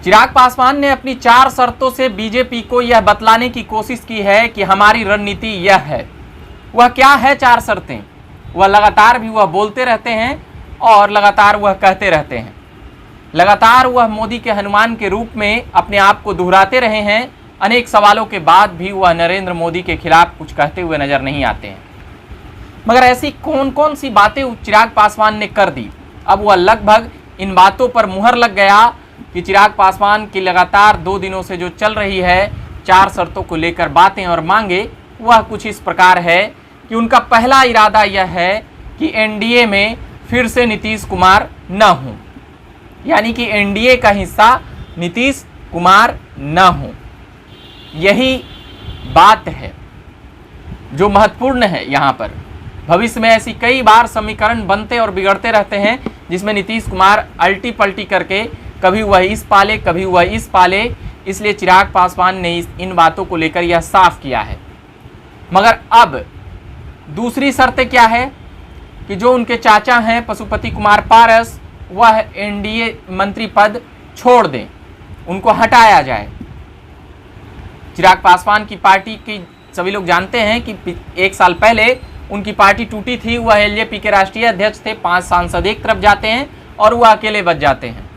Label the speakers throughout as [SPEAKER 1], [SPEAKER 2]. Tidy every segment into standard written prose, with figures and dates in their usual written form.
[SPEAKER 1] चिराग पासवान ने अपनी 4 शर्तों से बीजेपी को यह बतलाने की कोशिश की है कि हमारी रणनीति यह है। वह क्या है 4 शर्तें? वह लगातार भी वह बोलते रहते हैं और लगातार वह कहते रहते हैं। लगातार वह मोदी के हनुमान के रूप में अपने आप को दोहराते रहे हैं। अनेक सवालों के बाद भी वह नरेंद्र मोदी के खिलाफ कुछ कहते हुए नजर नहीं आते हैं। मगर ऐसी कौन कौन सी बातें चिराग पासवान ने कर दी? अब वह लगभग इन बातों पर मुहर लग गया कि चिराग पासवान की लगातार 2 दिनों से जो चल रही है 4 शर्तों को लेकर बातें और मांगे, वह कुछ इस प्रकार है कि उनका पहला इरादा यह है कि एनडीए में फिर से नीतीश कुमार न हो, यानी कि एनडीए का हिस्सा नीतीश कुमार न हो। यही बात है जो महत्वपूर्ण है यहाँ पर। भविष्य में ऐसी कई बार समीकरण बनते और बिगड़ते रहते हैं जिसमें नीतीश कुमार अल्टी पल्टी करके कभी वह इस पाले कभी वह इस पाले। इसलिए चिराग पासवान ने इन बातों को लेकर यह साफ किया है। मगर अब दूसरी शर्त क्या है कि जो उनके चाचा हैं पशुपति कुमार पारस, वह एनडीए मंत्री पद छोड़ दें, उनको हटाया जाए। चिराग पासवान की पार्टी की सभी लोग जानते हैं कि 1 साल पहले उनकी पार्टी टूटी थी। वह एलजेपी के राष्ट्रीय अध्यक्ष थे। 5 सांसद एक तरफ जाते हैं और वह अकेले बच जाते हैं।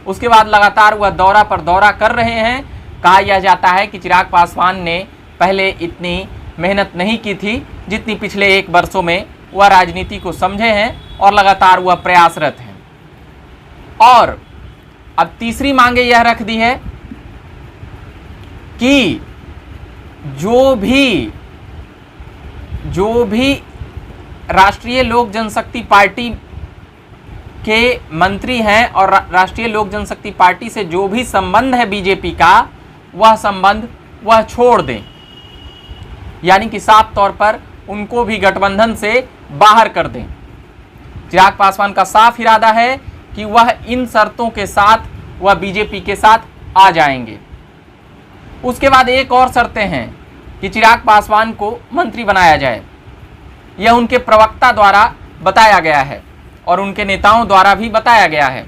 [SPEAKER 1] उसके बाद लगातार वह दौरा पर दौरा कर रहे हैं। कहा यह जाता है कि चिराग पासवान ने पहले इतनी मेहनत नहीं की थी जितनी पिछले 1 वर्षों में वह राजनीति को समझे हैं और लगातार वह प्रयासरत हैं। और अब तीसरी मांगे यह रख दी है कि जो भी राष्ट्रीय लोक जनशक्ति पार्टी के मंत्री हैं और राष्ट्रीय लोक जनशक्ति पार्टी से जो भी संबंध है बीजेपी का, वह संबंध वह छोड़ दें, यानी कि साफ तौर पर उनको भी गठबंधन से बाहर कर दें। चिराग पासवान का साफ इरादा है कि वह इन शर्तों के साथ वह बीजेपी के साथ आ जाएंगे। उसके बाद एक और शर्तें हैं कि चिराग पासवान को मंत्री बनाया जाए। यह उनके प्रवक्ता द्वारा बताया गया है और उनके नेताओं द्वारा भी बताया गया है।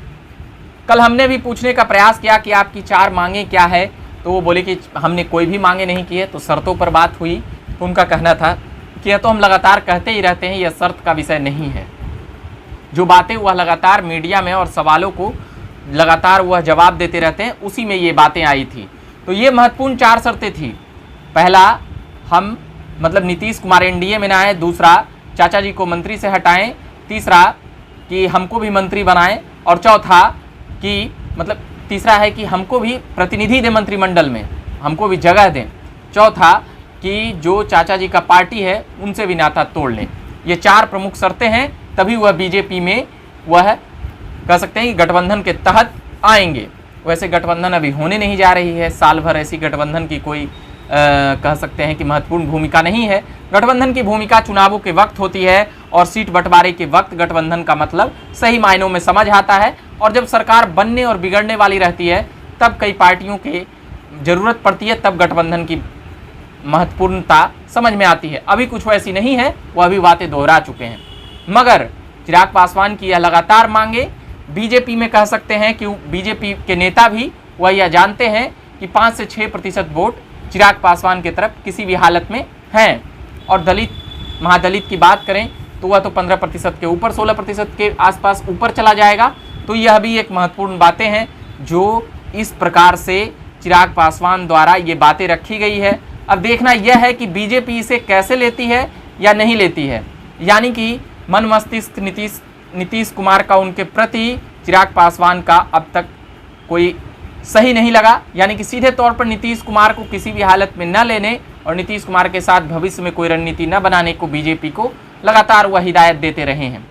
[SPEAKER 1] कल हमने भी पूछने का प्रयास किया कि आपकी 4 मांगे क्या है, तो वो बोले कि हमने कोई भी मांगे नहीं की है। तो शर्तों पर बात हुई तो उनका कहना था कि यह तो हम लगातार कहते ही रहते हैं, यह शर्त का विषय नहीं है। जो बातें वह लगातार मीडिया में और सवालों को लगातार वह जवाब देते रहते हैं, उसी में ये बातें आई थी। तो ये महत्वपूर्ण 4 शर्तें थी। पहला, हम मतलब नीतीश कुमार एनडीए में ना आए। दूसरा, चाचा जी को मंत्री से हटाएं। तीसरा, कि हमको भी मंत्री बनाएं। और चौथा कि मतलब तीसरा है कि हमको भी प्रतिनिधि दें मंत्रिमंडल में, हमको भी जगह दें। चौथा कि जो चाचा जी का पार्टी है उनसे भी नाता तोड़ लें। ये 4 प्रमुख शर्तें हैं, तभी वह बीजेपी में वह कह सकते हैं कि गठबंधन के तहत आएंगे। वैसे गठबंधन अभी होने नहीं जा रही है। साल भर ऐसी गठबंधन की कोई कह सकते हैं कि महत्वपूर्ण भूमिका नहीं है। गठबंधन की भूमिका चुनावों के वक्त होती है और सीट बंटवारे के वक्त गठबंधन का मतलब सही मायनों में समझ आता है। और जब सरकार बनने और बिगड़ने वाली रहती है तब कई पार्टियों की ज़रूरत पड़ती है, तब गठबंधन की महत्वपूर्णता समझ में आती है। अभी कुछ वैसी नहीं है, वह अभी बातें दोहरा चुके हैं। मगर चिराग पासवान की यह लगातार मांगे बीजेपी में कह सकते हैं कि बीजेपी के नेता भी वह यह जानते हैं कि 5 से 6% वोट चिराग पासवान की तरफ किसी भी हालत में हैं। और दलित महादलित की बात करें तो वह तो 15% के ऊपर 16% के आसपास ऊपर चला जाएगा। तो यह भी एक महत्वपूर्ण बातें हैं जो इस प्रकार से चिराग पासवान द्वारा ये बातें रखी गई है। अब देखना यह है कि बीजेपी इसे कैसे लेती है या नहीं लेती है। यानी कि मन मस्तिष्क नीतीश कुमार का उनके प्रति चिराग पासवान का अब तक कोई सही नहीं लगा। यानी कि सीधे तौर पर नीतीश कुमार को किसी भी हालत में न लेने और नीतीश कुमार के साथ भविष्य में कोई रणनीति न बनाने को बीजेपी को लगातार वह हिदायत देते रहे हैं।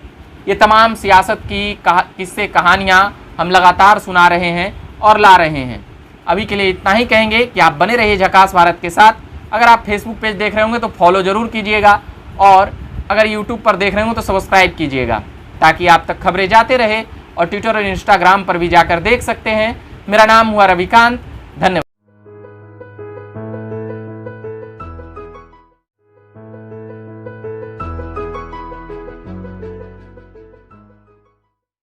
[SPEAKER 1] ये तमाम सियासत की किस्से कहानियाँ हम लगातार सुना रहे हैं और ला रहे हैं। अभी के लिए इतना ही कहेंगे कि आप बने रहिए झकास भारत के साथ। अगर आप फेसबुक पेज देख रहे होंगे तो फॉलो ज़रूर कीजिएगा और अगर यूट्यूब पर देख रहे हो तो सब्सक्राइब कीजिएगा ताकि आप तक खबरें जाते रहे। और ट्विटर और इंस्टाग्राम पर भी जाकर देख सकते हैं। मेरा नाम हुआ रविकांत। धन्यवाद।